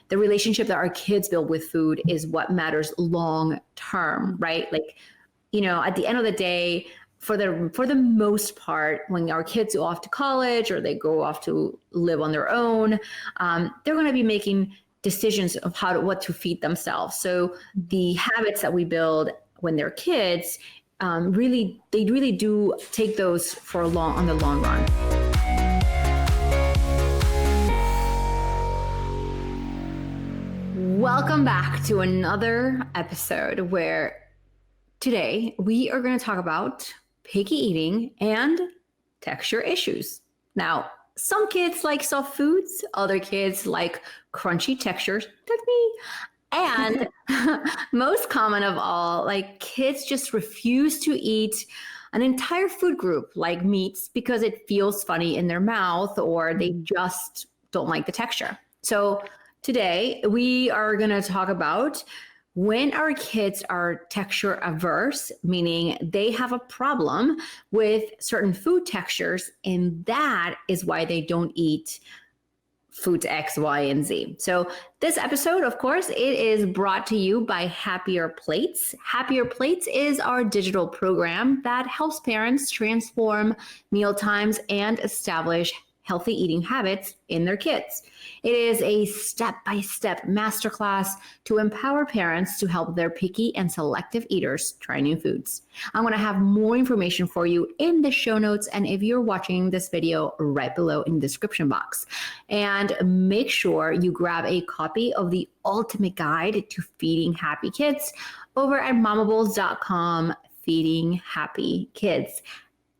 the relationship that our kids build with food is what matters long term, right? Like, at the end of the day, for the most part, when our kids go off to college or they go off to live on their own, they're going to be making decisions of what to feed themselves. So the habits that we build when they're kids, they really do take those on the long run. Welcome back to another episode where today we are going to talk about picky eating and texture issues. Now, some kids like soft foods, other kids like crunchy textures. That's me. And most common of all, like kids just refuse to eat an entire food group like meats because it feels funny in their mouth or they just don't like the texture. So today we are going to talk about when our kids are texture averse, meaning they have a problem with certain food textures, and that is why they don't eat foods X, Y, and Z. So this episode, of course, it is brought to you by Happier Plates. Happier Plates is our digital program that helps parents transform mealtimes and establish healthy eating habits in their kids. It is a step-by-step masterclass to empower parents to help their picky and selective eaters try new foods. I'm going to have more information for you in the show notes, and if you're watching this video, right below in the description box. And make sure you grab a copy of the ultimate guide to feeding happy kids over at MOMables.com, Feeding Happy Kids.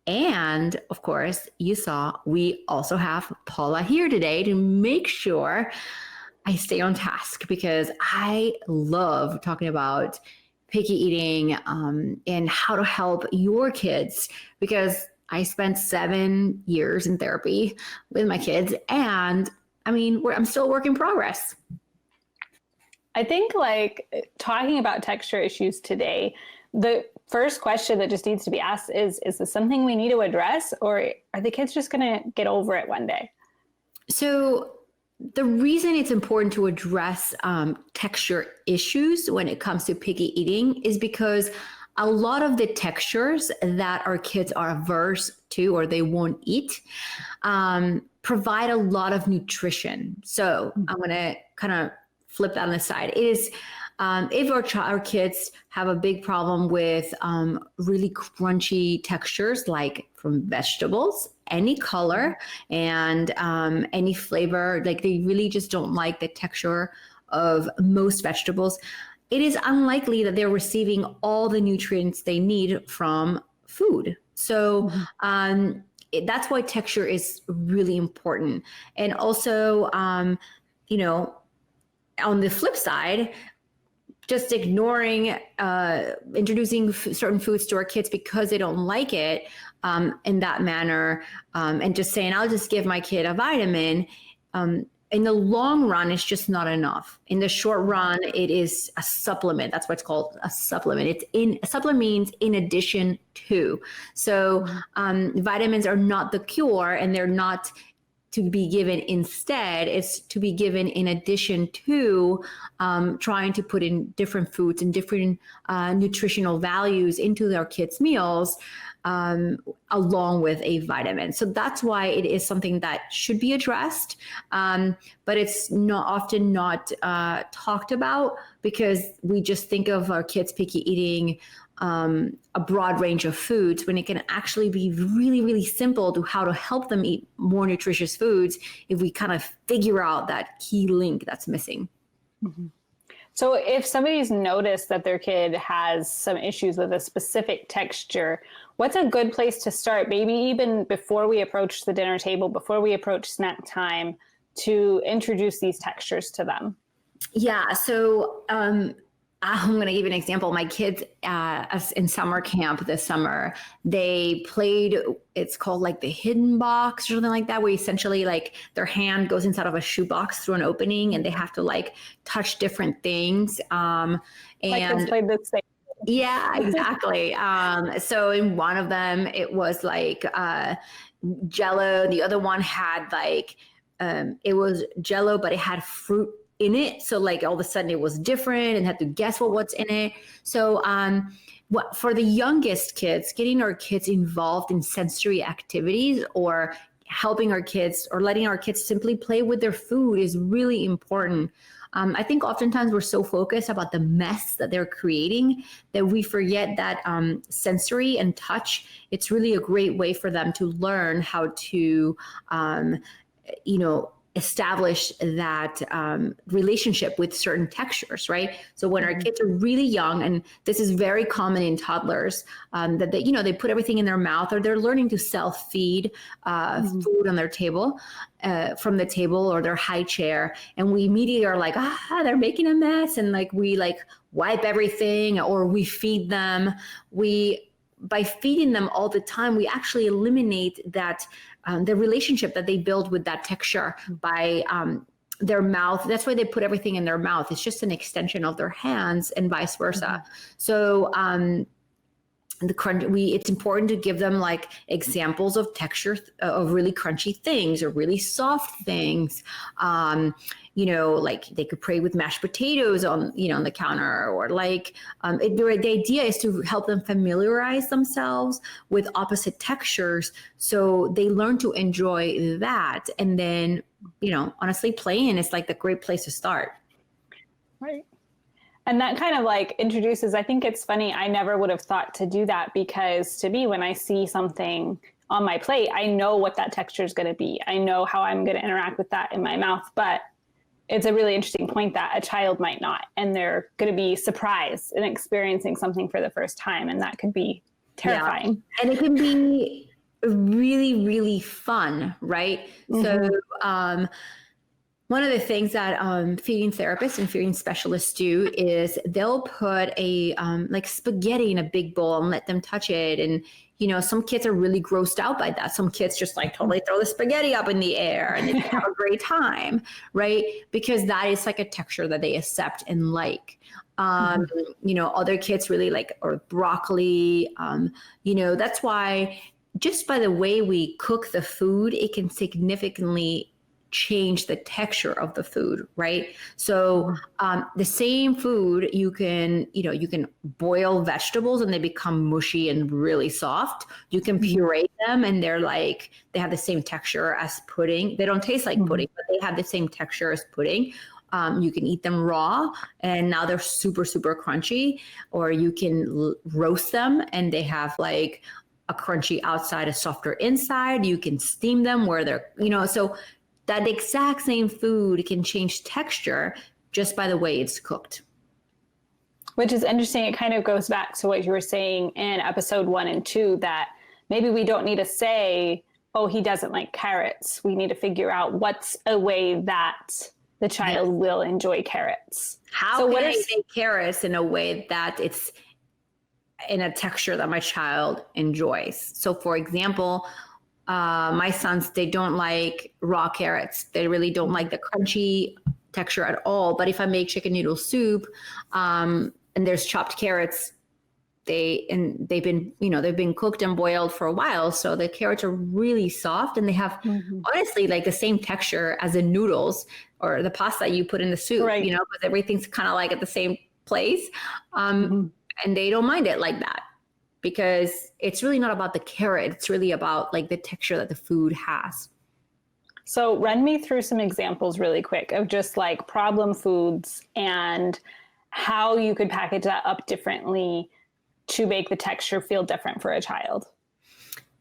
And of course, you saw we also have Paula here today to make sure I stay on task, because I love talking about picky eating and how to help your kids, because I spent 7 years in therapy with my kids, and I'm still a work in progress. I think talking about texture issues today, the first question that just needs to be asked is this something we need to address, or are the kids just going to get over it one day? So the reason it's important to address texture issues when it comes to picky eating is because a lot of the textures that our kids are averse to or they won't eat provide a lot of nutrition. So I'm going to kind of flip that on the side. It is if our kids have a big problem with really crunchy textures, like from vegetables, any color and any flavor, like they really just don't like the texture of most vegetables, it is unlikely that they're receiving all the nutrients they need from food. So that's why texture is really important. And also, on the flip side, just ignoring introducing certain foods to our kids because they don't like it in that manner, and just saying, I'll just give my kid a vitamin, in the long run, it's just not enough. In the short run, it is a supplement. That's what it's called, a supplement. A supplement means in addition to. So vitamins are not the cure, and they're not to be given instead. It's to be given in addition to trying to put in different foods and different nutritional values into their kids' meals, along with a vitamin. So that's why it is something that should be addressed, but it's often not talked about, because we just think of our kids picky eating a broad range of foods, when it can actually be really, really simple to how to help them eat more nutritious foods if we kind of figure out that key link that's missing. Mm-hmm. So if somebody's noticed that their kid has some issues with a specific texture, what's a good place to start? Maybe even before we approach the dinner table, before we approach snack time, to introduce these textures to them? Yeah. So I'm going to give you an example. My kids in summer camp this summer, they played, it's called like the hidden box or something like that, where essentially like their hand goes inside of a shoebox through an opening and they have to like touch different things. And kids played this thing. Yeah, exactly. So in one of them, it was like Jell-O. The other one had like, it was Jell-O, but it had fruit in it. So like all of a sudden it was different and had to guess what's in it. So what for the youngest kids, getting our kids involved in sensory activities or helping our kids or letting our kids simply play with their food is really important. I think oftentimes we're so focused about the mess that they're creating that we forget that sensory and touch, it's really a great way for them to learn how to, establish that relationship with certain textures, right? So when our kids are really young, and this is very common in toddlers, that they put everything in their mouth or they're learning to self-feed food on their table, from the table or their high chair. And we immediately are like, they're making a mess. And like, we like wipe everything or we feed them. By feeding them all the time, we actually eliminate that the relationship that they build with that texture by their mouth. That's why they put everything in their mouth. It's just an extension of their hands and vice versa. So it's important to give them like examples of texture of really crunchy things or really soft things. Like they could play with mashed potatoes on the counter, or like the idea is to help them familiarize themselves with opposite textures so they learn to enjoy that. And then, honestly, playing is like the great place to start. Right. And that kind of like introduces, I think it's funny, I never would have thought to do that, because to me, when I see something on my plate, I know what that texture is going to be. I know how I'm going to interact with that in my mouth. But it's a really interesting point that a child might not, and they're going to be surprised and experiencing something for the first time. And that could be terrifying. Yeah. And it can be really, really fun, right? So one of the things that feeding therapists and feeding specialists do is they'll put a like spaghetti in a big bowl and let them touch it. And, some kids are really grossed out by that. Some kids just like totally throw the spaghetti up in the air and they have a great time, right? Because that is like a texture that they accept and like. Other kids really like, or broccoli, that's why just by the way we cook the food, it can significantly change the texture of the food, right? So the same food, you can boil vegetables and they become mushy and really soft. You can puree them and they have the same texture as pudding. They don't taste like pudding, but they have the same texture as pudding. You can eat them raw and now they're super, super crunchy, or you can roast them and they have like a crunchy outside, a softer inside. You can steam them where they're, so that exact same food can change texture just by the way it's cooked. Which is interesting. It kind of goes back to what you were saying in episode 1 and 2, that maybe we don't need to say, oh, he doesn't like carrots. We need to figure out what's a way that the child will enjoy carrots. How can I make carrots in a way that it's in a texture that my child enjoys? So for example, my sons, they don't like raw carrots. They really don't like the crunchy texture at all. But if I make chicken noodle soup, and there's chopped carrots, they've been cooked and boiled for a while. So the carrots are really soft and they have honestly like the same texture as the noodles or the pasta you put in the soup, right. Because everything's kind of like at the same place. And they don't mind it like that, because it's really not about the carrot. It's really about like the texture that the food has. So run me through some examples really quick of just like problem foods and how you could package that up differently to make the texture feel different for a child.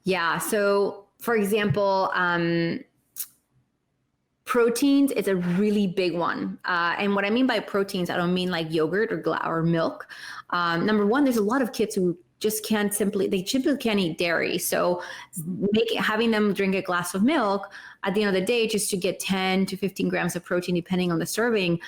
Yeah. So for example, proteins is a really big one. And what I mean by proteins, I don't mean like yogurt or milk. Number one, there's a lot of kids who just simply can't eat dairy. So having them drink a glass of milk at the end of the day, just to get 10 to 15 grams of protein, depending on the serving,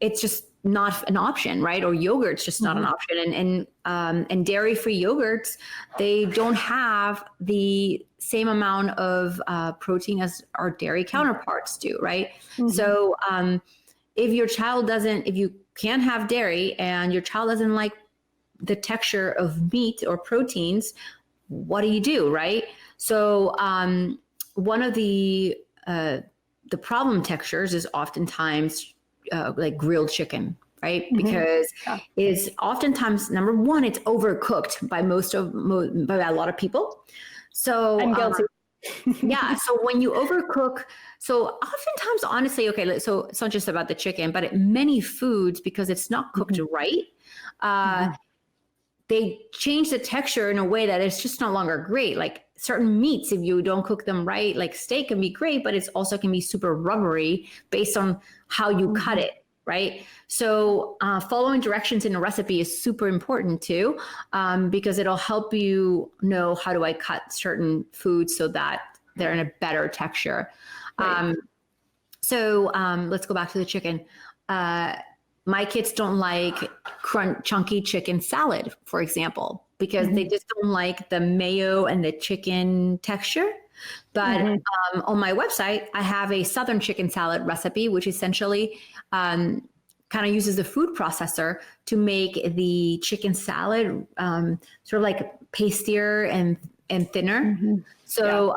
it's just not an option, right? Or yogurt's just not an option. And dairy-free yogurts, they don't have the same amount of protein as our dairy counterparts do, right? So if you can't have dairy and your child doesn't like the texture of meat or proteins, what do you do, right? So one of the the problem textures is oftentimes like grilled chicken, right? Because it's oftentimes, number one, it's overcooked by by a lot of people. So I'm guilty. yeah. So when you overcook, so oftentimes, honestly, okay, so it's not just about the chicken, but many foods, because it's not cooked right, they change the texture in a way that it's just no longer great. Like certain meats, if you don't cook them right, like steak can be great, but it's also can be super rubbery based on how you cut it, right? So following directions in a recipe is super important too, because it'll help you know how do I cut certain foods so that they're in a better texture. Right. So let's go back to the chicken. My kids don't like chunky chicken salad, for example, because they just don't like the mayo and the chicken texture. But on my website, I have a Southern chicken salad recipe, which essentially kind of uses the food processor to make the chicken salad sort of like pastier and thinner. So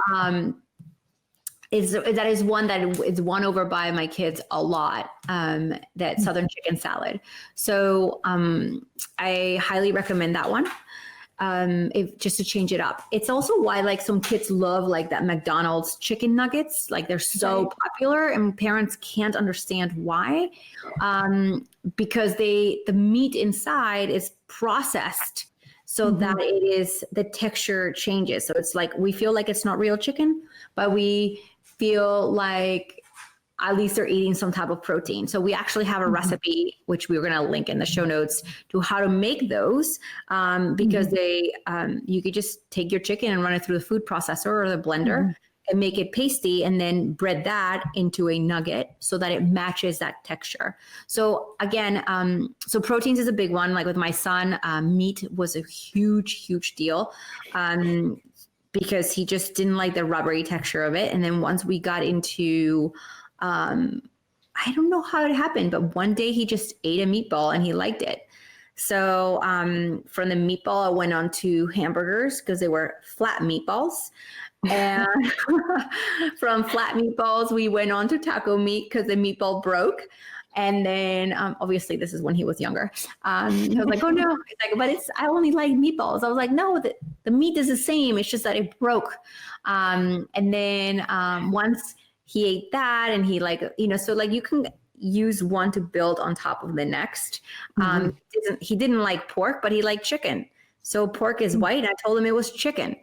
that is one that is won over by my kids a lot, that Southern chicken salad. So I highly recommend that one, just to change it up. It's also why like some kids love like that McDonald's chicken nuggets. Like they're so popular and parents can't understand why, because the meat inside is processed so that the texture changes. So it's like, we feel like it's not real chicken, but we feel like at least they're eating some type of protein. So we actually have a recipe, which we're going to link in the show notes, to how to make those, because you could just take your chicken and run it through the food processor or the blender and make it pasty, and then bread that into a nugget so that it matches that texture. So again, so proteins is a big one. Like with my son, meat was a huge deal. Because he just didn't like the rubbery texture of it. And then once we got into, I don't know how it happened, but one day he just ate a meatball and he liked it. So from the meatball, I went on to hamburgers because they were flat meatballs. And from flat meatballs, we went on to taco meat because the meatball broke. And then obviously this is when he was younger. He was like, oh no, he's like, but I only like meatballs. I was like, no, the meat is the same. It's just that it broke. And then once he ate that and he like, so like you can use one to build on top of the next. He didn't like pork, but he liked chicken. So pork is white. And I told him it was chicken.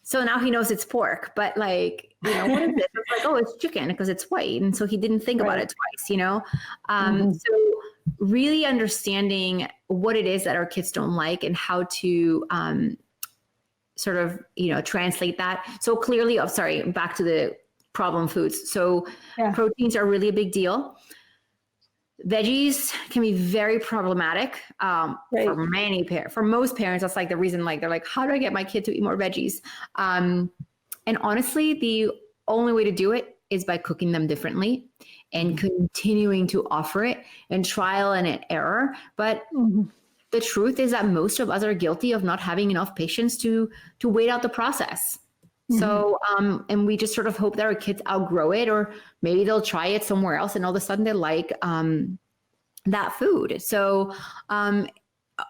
So now he knows it's pork, but like, what is it? It's like, oh, it's chicken because it's white. And so he didn't think about it twice, So really understanding what it is that our kids don't like and how to sort of, translate that. So clearly, back to the problem foods. So proteins are really a big deal. Veggies can be very problematic for most parents. That's like the reason, like they're like, how do I get my kid to eat more veggies? And honestly, the only way to do it is by cooking them differently and continuing to offer it and trial and error. But the truth is that most of us are guilty of not having enough patience to wait out the process. So, and we just sort of hope that our kids outgrow it, or maybe they'll try it somewhere else and all of a sudden they like that food. So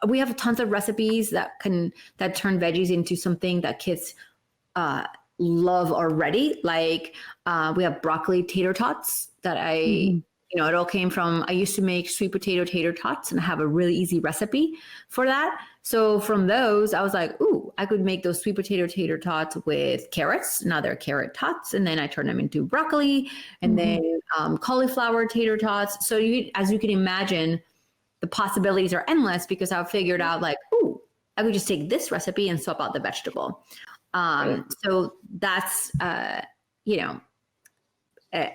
we have tons of recipes that turn veggies into something that kids love already. Like we have broccoli tater tots that it all came from, I used to make sweet potato tater tots and I have a really easy recipe for that. So from those, I was like, ooh, I could make those sweet potato tater tots with carrots. Now they're carrot tots. And then I turn them into broccoli and then cauliflower tater tots. So as you can imagine, the possibilities are endless because I've figured out like, ooh, I could just take this recipe and swap out the vegetable. So that's,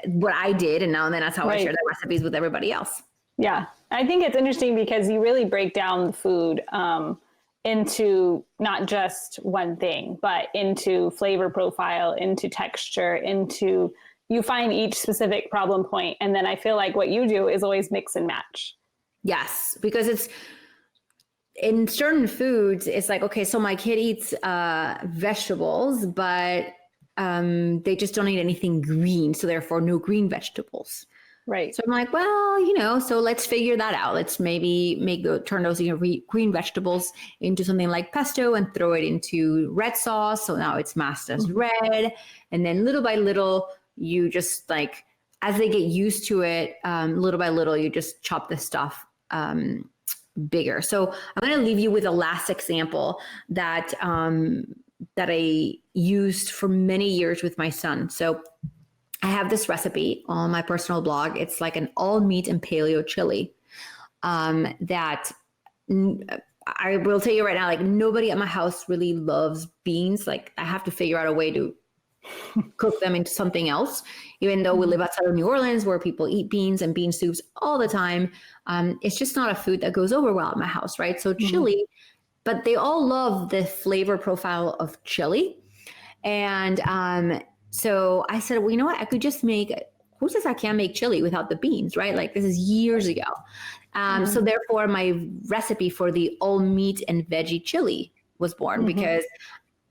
what I did. And then that's how I share the recipes with everybody else. Yeah. I think it's interesting because you really break down the food into not just one thing, but into flavor profile, into texture, you find each specific problem point. And then I feel like what you do is always mix and match. Yes, because it's in certain foods, it's like, okay, so my kid eats vegetables, but they just don't eat anything green. So therefore no green vegetables. Right. So I'm like, well, so let's figure that out. Let's maybe turn those green vegetables into something like pesto and throw it into red sauce. So now it's masked as red. And then little by little, you just like, as they get used to it, little by little, you just chop the stuff bigger. So I'm going to leave you with a last example that I used for many years with my son. So I have this recipe on my personal blog. It's like an all meat and paleo chili that I will tell you right now, like nobody at my house really loves beans. Like I have to figure out a way to cook them into something else, even though we live outside of New Orleans where people eat beans and bean soups all the time. It's just not a food that goes over well at my house, right? So chili, but they all love the flavor profile of chili. And so I said, well, you know what? I could just who says I can't make chili without the beans, right? Like this is years ago. So therefore my recipe for the all meat and veggie chili was born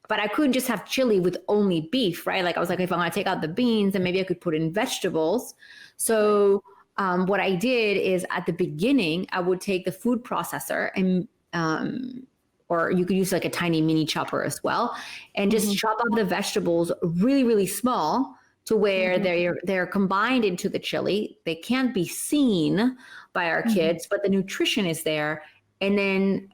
but I couldn't just have chili with only beef, right? Like I was like, if I'm gonna take out the beans, then maybe I could put in vegetables. So what I did is at the beginning, I would take the food processor and or you could use like a tiny mini chopper as well, and just chop up the vegetables really, really small to where they're combined into the chili. They can't be seen by our kids, but the nutrition is there. And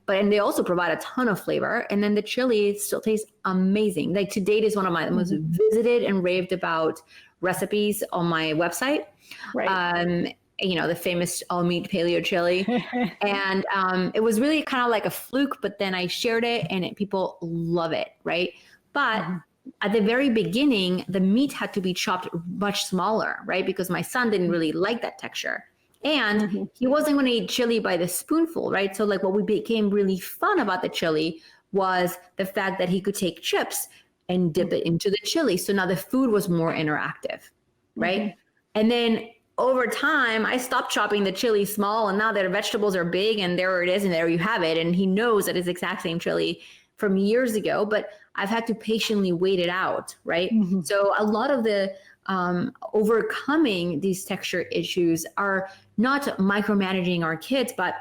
they also provide a ton of flavor. And then the chili still tastes amazing. Like to date is one of my most visited and raved about recipes on my website. Right. The famous all meat paleo chili. And it was really kind of like a fluke, but then I shared it and people love it, right? But at the very beginning, the meat had to be chopped much smaller, right? Because my son didn't really like that texture. And he wasn't going to eat chili by the spoonful, right? So like what became really fun about the chili was the fact that he could take chips and dip it into the chili. So now the food was more interactive, right? And then over time, I stopped chopping the chili small, and now their vegetables are big, and there it is, and there you have it. And he knows that it's the exact same chili from years ago, but I've had to patiently wait it out, right? So a lot of the overcoming these texture issues are not micromanaging our kids, but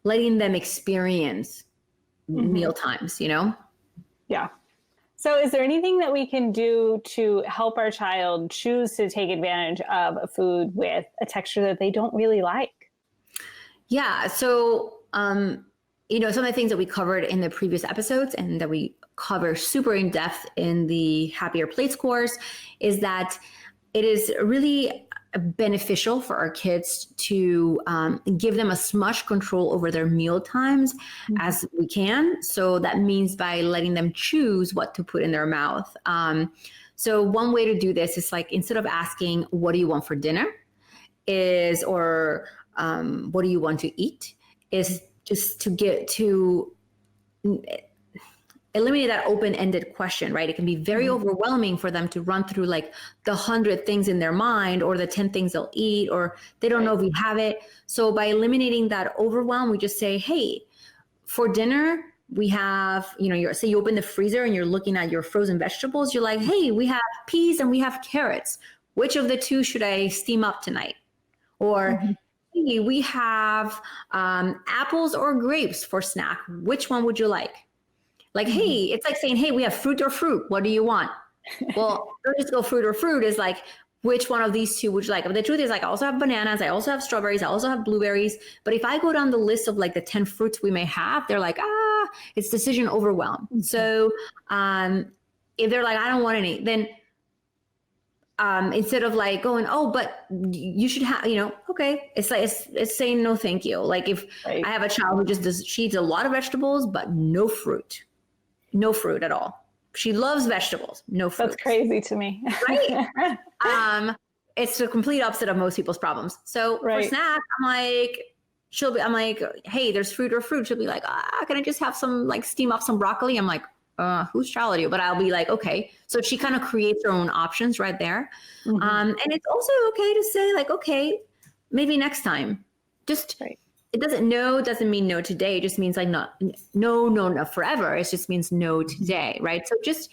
letting them experience meal times, Yeah. So is there anything that we can do to help our child choose to take advantage of a food with a texture that they don't really like? Yeah. So, some of the things that we covered in the previous episodes and that we cover super in depth in the Happier Plates course is that it is really beneficial for our kids to give them as much control over their meal times as we can. So that means by letting them choose what to put in their mouth. So one way to do this is like, instead of asking, what do you want for dinner or what do you want to eat, is just to get to eliminate that open-ended question, right? It can be very overwhelming for them to run through like the 100 things in their mind or the 10 things they'll eat, or they don't know if we have it. So by eliminating that overwhelm, we just say, hey, for dinner, we have, say you open the freezer and you're looking at your frozen vegetables. You're like, hey, we have peas and we have carrots. Which of the two should I steam up tonight? Or hey, we have apples or grapes for snack. Which one would you like? Like, hey, it's like saying, hey, we have fruit or fruit. What do you want? Well, don't just go fruit or fruit. Is like, which one of these two would you like? But the truth is, like, I also have bananas. I also have strawberries. I also have blueberries. But if I go down the list of like the 10 fruits we may have, they're like, it's decision overwhelm. So if they're like, I don't want any, then instead of like going, oh, but you should have, okay. It's like, it's saying no, thank you. Like if I have a child who she eats a lot of vegetables, but no fruit at all. She loves vegetables, no fruit. That's crazy to me. Right? It's the complete opposite of most people's problems. So for snack, I'm like, hey, there's fruit or fruit. She'll be like, can I just have some, like steam up some broccoli? I'm like, whose child are you? But I'll be like, okay. So she kind of creates her own options right there. And it's also okay to say like, okay, maybe next time. Just it doesn't mean no today. It just means like no forever. It just means no today, right? So just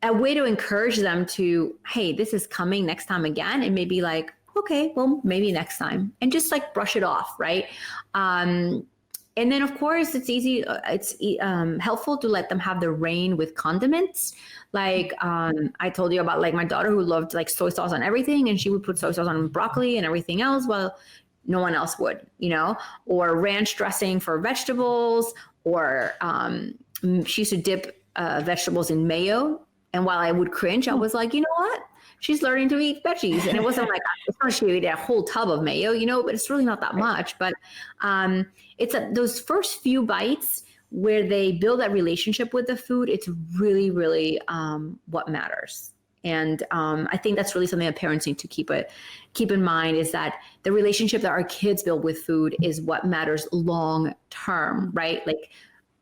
a way to encourage them to, hey, this is coming next time again. And maybe like, okay, well, maybe next time, and just like brush it off, right? And then, of course, it's helpful to let them have the reign with condiments. Like I told you about, like my daughter who loved like soy sauce on everything, and she would put soy sauce on broccoli and everything else. Well, no one else would, or ranch dressing for vegetables, or she used to dip vegetables in mayo. And while I would cringe, I was like, you know what? She's learning to eat veggies. And it wasn't like, she ate a whole tub of mayo, but it's really not that much. But it's those first few bites where they build that relationship with the food. It's really, really what matters. And I think that's really something that parents need to keep in mind, is that the relationship that our kids build with food is what matters long term, right? Like,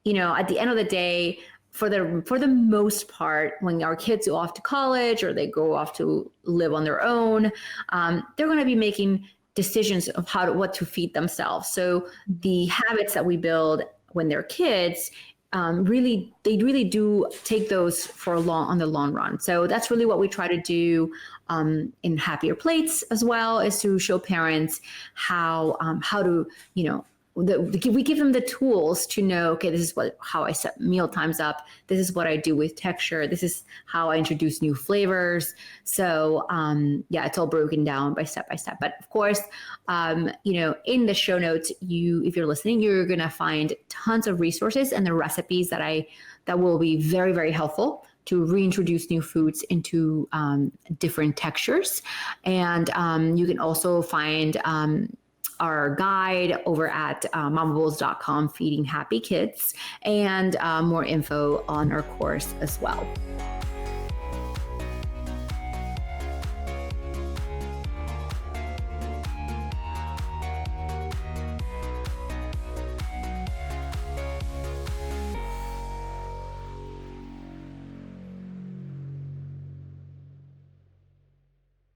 at the end of the day, for the most part, when our kids go off to college or they go off to live on their own, they're going to be making decisions of what to feed themselves. So the habits that we build when they're kids, they really do take those on the long run. So that's really what we try to do in Happier Plates as well, is to show parents how to, we give them the tools to know, okay, this is how I set meal times up. This is what I do with texture. This is how I introduce new flavors. So it's all broken down by step. But of course, in the show notes, if you're listening, you're going to find tons of resources and the recipes that will be very, very helpful to reintroduce new foods into different textures. And you can also find our guide over at MOMables.com, Feeding Happy Kids, and more info on our course as well.